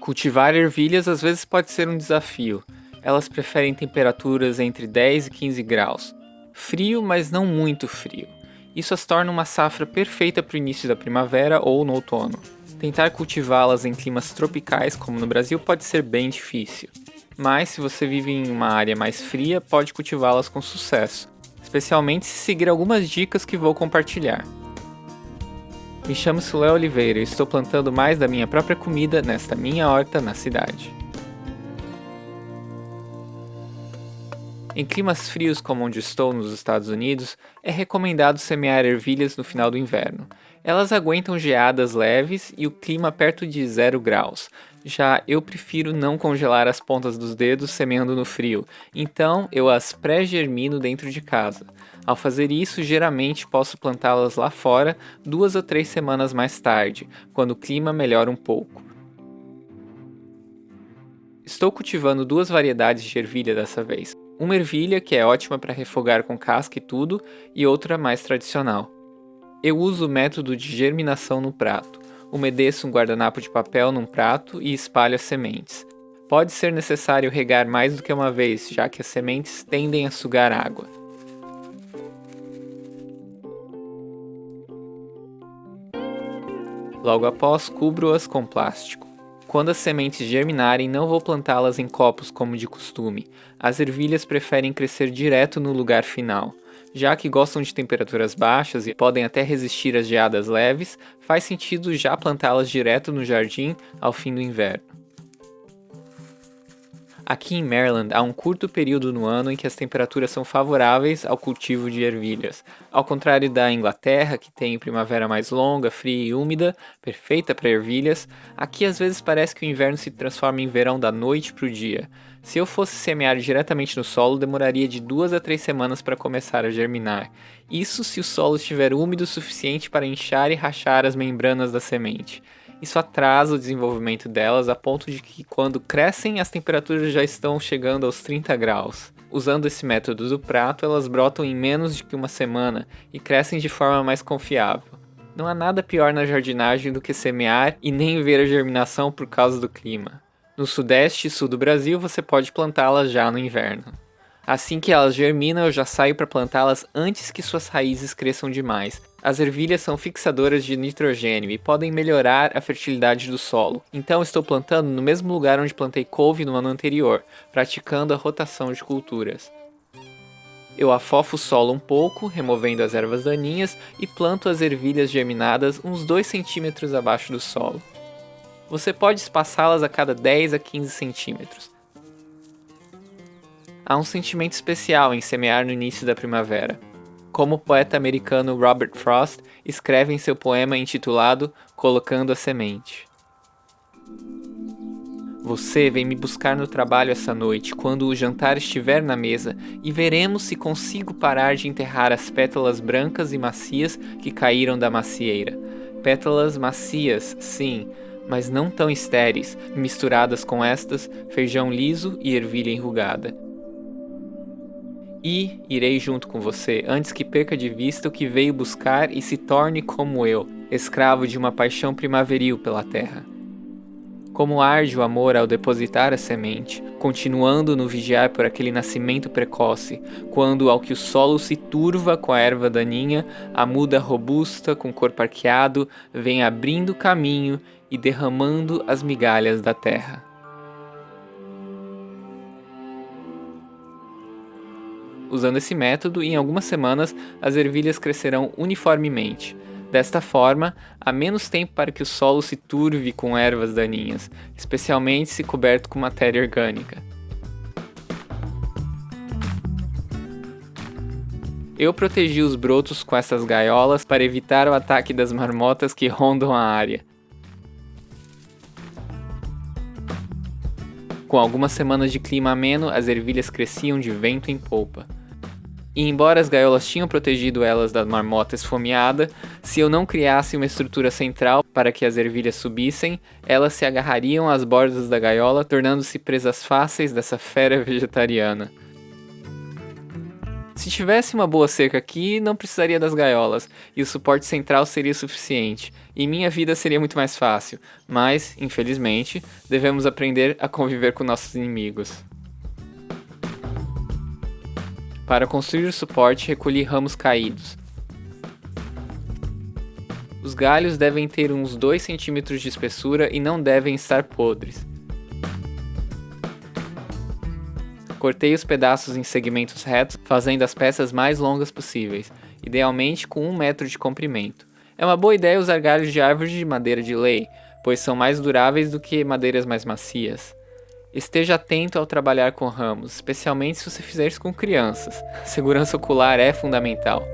Cultivar ervilhas às vezes pode ser um desafio. Elas preferem temperaturas entre 10 e 15 graus. Frio, mas não muito frio. Isso as torna uma safra perfeita para o início da primavera ou no outono. Tentar cultivá-las em climas tropicais, como no Brasil, pode ser bem difícil. Mas se você vive em uma área mais fria, pode cultivá-las com sucesso, especialmente se seguir algumas dicas que vou compartilhar. Me chamo Léo Oliveira e estou plantando mais da minha própria comida nesta minha horta na cidade. Em climas frios como onde estou nos Estados Unidos, é recomendado semear ervilhas no final do inverno. Elas aguentam geadas leves e o clima perto de 0 graus. Já eu prefiro não congelar as pontas dos dedos semeando no frio, então eu as pré-germino dentro de casa. Ao fazer isso, geralmente posso plantá-las lá fora 2 ou 3 semanas mais tarde, quando o clima melhora um pouco. Estou cultivando 2 variedades de ervilha dessa vez. Uma ervilha que é ótima para refogar com casca e tudo, e outra mais tradicional. Eu uso o método de germinação no prato. Umedeço um guardanapo de papel num prato e espalho as sementes. Pode ser necessário regar mais do que uma vez, já que as sementes tendem a sugar água. Logo após, cubro-as com plástico. Quando as sementes germinarem, não vou plantá-las em copos como de costume. As ervilhas preferem crescer direto no lugar final. Já que gostam de temperaturas baixas e podem até resistir às geadas leves, faz sentido já plantá-las direto no jardim ao fim do inverno. Aqui em Maryland, há um curto período no ano em que as temperaturas são favoráveis ao cultivo de ervilhas. Ao contrário da Inglaterra, que tem primavera mais longa, fria e úmida, perfeita para ervilhas, aqui às vezes parece que o inverno se transforma em verão da noite para o dia. Se eu fosse semear diretamente no solo, demoraria de 2 a 3 semanas para começar a germinar. Isso se o solo estiver úmido o suficiente para inchar e rachar as membranas da semente. Isso atrasa o desenvolvimento delas a ponto de que, quando crescem, as temperaturas já estão chegando aos 30 graus. Usando esse método do prato, elas brotam em menos de uma semana e crescem de forma mais confiável. Não há nada pior na jardinagem do que semear e nem ver a germinação por causa do clima. No sudeste e sul do Brasil, você pode plantá-las já no inverno. Assim que elas germinam, eu já saio para plantá-las antes que suas raízes cresçam demais. As ervilhas são fixadoras de nitrogênio e podem melhorar a fertilidade do solo. Então estou plantando no mesmo lugar onde plantei couve no ano anterior, praticando a rotação de culturas. Eu afofo o solo um pouco, removendo as ervas daninhas, e planto as ervilhas germinadas uns 2 centímetros abaixo do solo. Você pode espaçá-las a cada 10 a 15 centímetros. Há um sentimento especial em semear no início da primavera. Como o poeta americano Robert Frost escreve em seu poema intitulado Colocando a Semente. Você vem me buscar no trabalho essa noite, quando o jantar estiver na mesa, e veremos se consigo parar de enterrar as pétalas brancas e macias que caíram da macieira. Pétalas macias, sim, mas não tão estéreis, misturadas com estas, feijão liso e ervilha enrugada. E irei junto com você, antes que perca de vista o que veio buscar e se torne como eu, escravo de uma paixão primaveril pela terra. Como arde o amor ao depositar a semente, continuando no vigiar por aquele nascimento precoce, quando ao que o solo se turva com a erva daninha, a muda robusta com corpo arqueado vem abrindo caminho e derramando as migalhas da terra. Usando esse método, em algumas semanas, as ervilhas crescerão uniformemente. Desta forma, há menos tempo para que o solo se turve com ervas daninhas, especialmente se coberto com matéria orgânica. Eu protegi os brotos com essas gaiolas para evitar o ataque das marmotas que rondam a área. Com algumas semanas de clima ameno, as ervilhas cresciam de vento em polpa. E embora as gaiolas tinham protegido elas da marmota esfomeada, se eu não criasse uma estrutura central para que as ervilhas subissem, elas se agarrariam às bordas da gaiola, tornando-se presas fáceis dessa fera vegetariana. Se tivesse uma boa cerca aqui, não precisaria das gaiolas, e o suporte central seria suficiente, e minha vida seria muito mais fácil, mas, infelizmente, devemos aprender a conviver com nossos inimigos. Para construir o suporte, recolhi ramos caídos. Os galhos devem ter uns 2 cm de espessura e não devem estar podres. Cortei os pedaços em segmentos retos, fazendo as peças mais longas possíveis, idealmente com 1 metro de comprimento. É uma boa ideia usar galhos de árvores de madeira de lei, pois são mais duráveis do que madeiras mais macias. Esteja atento ao trabalhar com ramos, especialmente se você fizer isso com crianças. Segurança ocular é fundamental.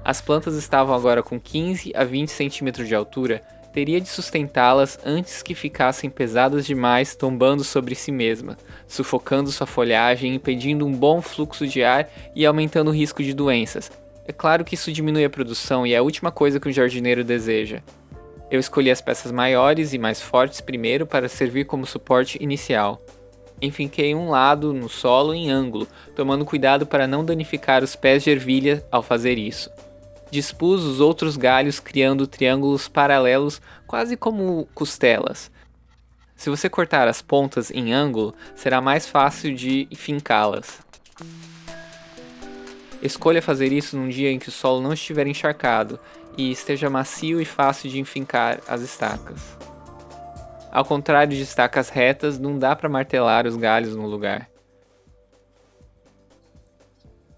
As plantas estavam agora com 15 a 20 centímetros de altura. Teria de sustentá-las antes que ficassem pesadas demais, tombando sobre si mesma, sufocando sua folhagem, impedindo um bom fluxo de ar e aumentando o risco de doenças. É claro que isso diminui a produção e é a última coisa que um jardineiro deseja. Eu escolhi as peças maiores e mais fortes primeiro para servir como suporte inicial. Enfinquei um lado no solo em ângulo, tomando cuidado para não danificar os pés de ervilha ao fazer isso. Dispus os outros galhos criando triângulos paralelos quase como costelas. Se você cortar as pontas em ângulo, será mais fácil de fincá-las. Escolha fazer isso num dia em que o solo não estiver encharcado e esteja macio e fácil de enfincar as estacas. Ao contrário de estacas retas, não dá para martelar os galhos no lugar.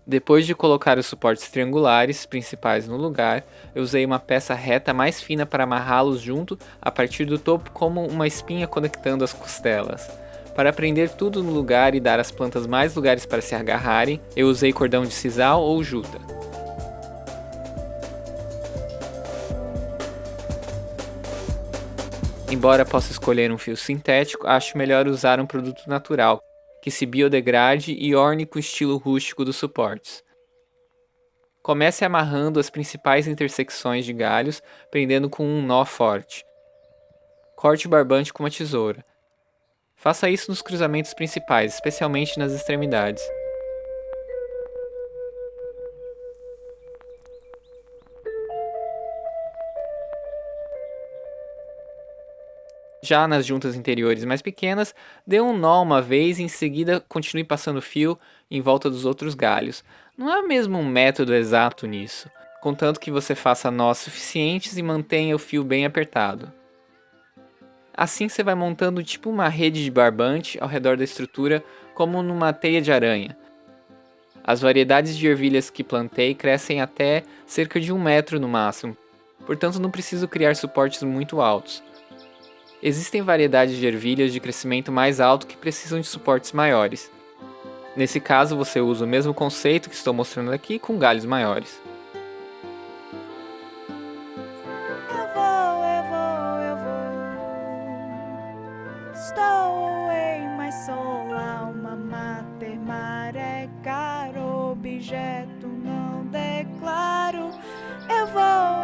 Depois de colocar os suportes triangulares principais no lugar, eu usei uma peça reta mais fina para amarrá-los junto a partir do topo como uma espinha conectando as costelas. Para prender tudo no lugar e dar às plantas mais lugares para se agarrarem, eu usei cordão de sisal ou juta. Embora possa escolher um fio sintético, acho melhor usar um produto natural, que se biodegrade e orne com o estilo rústico dos suportes. Comece amarrando as principais intersecções de galhos, prendendo com um nó forte. Corte o barbante com uma tesoura. Faça isso nos cruzamentos principais, especialmente nas extremidades. Já nas juntas interiores mais pequenas, dê um nó uma vez e em seguida continue passando fio em volta dos outros galhos. Não há mesmo um método exato nisso, contanto que você faça nós suficientes e mantenha o fio bem apertado. Assim você vai montando tipo uma rede de barbante ao redor da estrutura, como numa teia de aranha. As variedades de ervilhas que plantei crescem até cerca de 1 metro no máximo, portanto não preciso criar suportes muito altos. Existem variedades de ervilhas de crescimento mais alto que precisam de suportes maiores. Nesse caso, você usa o mesmo conceito que estou mostrando aqui com galhos maiores. Eu vou. Estou em mais sol, alma mater, maré, caro, objeto não declaro. Eu vou.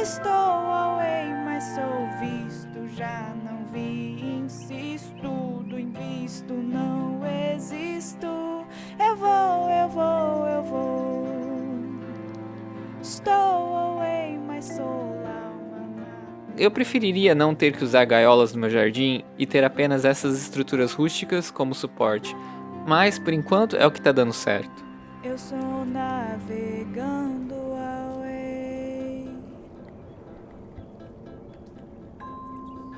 Estou away, mas sou visto, já não vi, insisto, do invisto não existo. Eu vou. Estou away, mas sou alma. Eu preferiria não ter que usar gaiolas no meu jardim e ter apenas essas estruturas rústicas como suporte, mas por enquanto é o que está dando certo. Eu sou navegando away.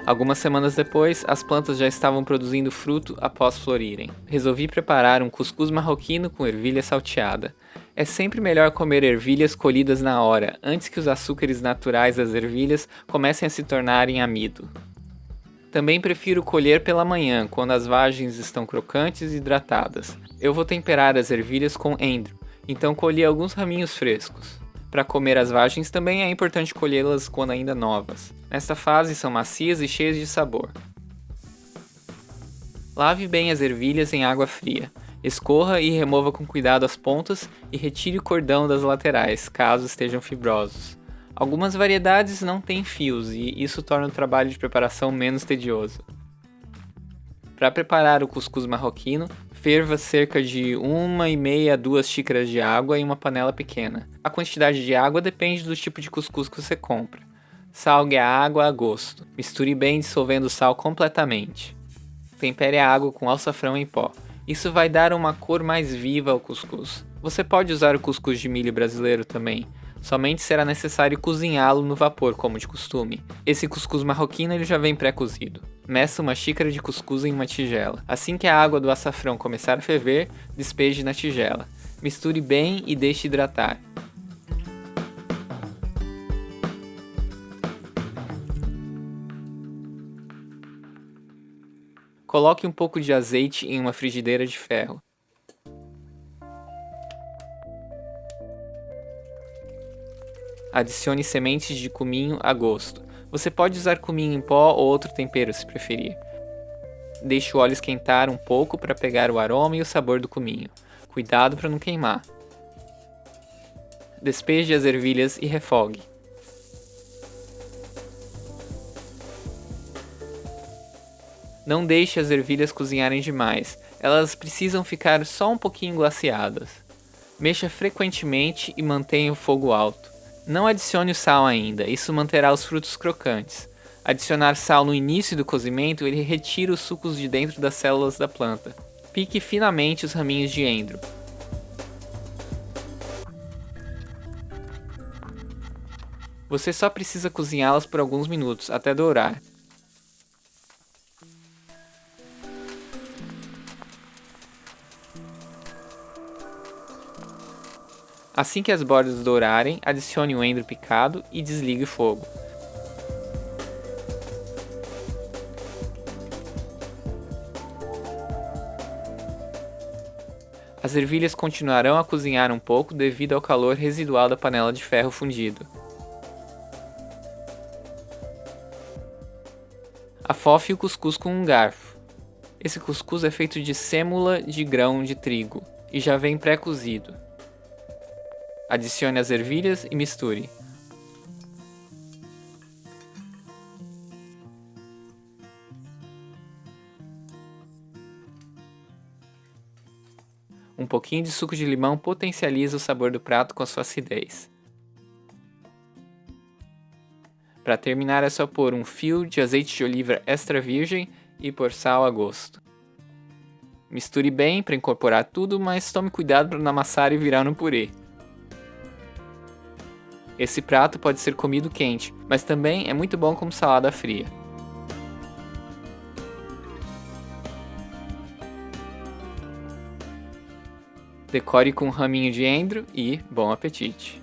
Algumas semanas depois, as plantas já estavam produzindo fruto após florirem. Resolvi preparar um cuscuz marroquino com ervilha salteada. É sempre melhor comer ervilhas colhidas na hora, antes que os açúcares naturais das ervilhas comecem a se tornarem amido. Também prefiro colher pela manhã, quando as vagens estão crocantes e hidratadas. Eu vou temperar as ervilhas com endro, então colhi alguns raminhos frescos. Para comer as vagens também é importante colhê-las quando ainda novas. Nesta fase são macias e cheias de sabor. Lave bem as ervilhas em água fria. Escorra e remova com cuidado as pontas e retire o cordão das laterais, caso estejam fibrosos. Algumas variedades não têm fios e isso torna o trabalho de preparação menos tedioso. Para preparar o cuscuz marroquino, ferva cerca de 1,5 a 2 xícaras de água em uma panela pequena. A quantidade de água depende do tipo de cuscuz que você compra. Salgue a água a gosto. Misture bem dissolvendo o sal completamente. Tempere a água com açafrão em pó. Isso vai dar uma cor mais viva ao cuscuz. Você pode usar o cuscuz de milho brasileiro também. Somente será necessário cozinhá-lo no vapor, como de costume. Esse cuscuz marroquino ele já vem pré-cozido. Meça uma xícara de cuscuz em uma tigela. Assim que a água do açafrão começar a ferver, despeje na tigela. Misture bem e deixe hidratar. Coloque um pouco de azeite em uma frigideira de ferro. Adicione sementes de cominho a gosto. Você pode usar cominho em pó ou outro tempero se preferir. Deixe o óleo esquentar um pouco para pegar o aroma e o sabor do cominho. Cuidado para não queimar. Despeje as ervilhas e refogue. Não deixe as ervilhas cozinharem demais, elas precisam ficar só um pouquinho glaciadas. Mexa frequentemente e mantenha o fogo alto. Não adicione o sal ainda, isso manterá os frutos crocantes. Adicionar sal no início do cozimento, ele retira os sucos de dentro das células da planta. Pique finamente os raminhos de endro. Você só precisa cozinhá-las por alguns minutos, até dourar. Assim que as bordas dourarem, adicione o endro picado e desligue o fogo. As ervilhas continuarão a cozinhar um pouco devido ao calor residual da panela de ferro fundido. Afofe o cuscuz com um garfo. Esse cuscuz é feito de sêmula de grão de trigo e já vem pré-cozido. Adicione as ervilhas e misture. Um pouquinho de suco de limão potencializa o sabor do prato com a sua acidez. Para terminar é só pôr um fio de azeite de oliva extra virgem e pôr sal a gosto. Misture bem para incorporar tudo, mas tome cuidado para não amassar e virar no purê. Esse prato pode ser comido quente, mas também é muito bom como salada fria. Decore com um raminho de endro e bom apetite!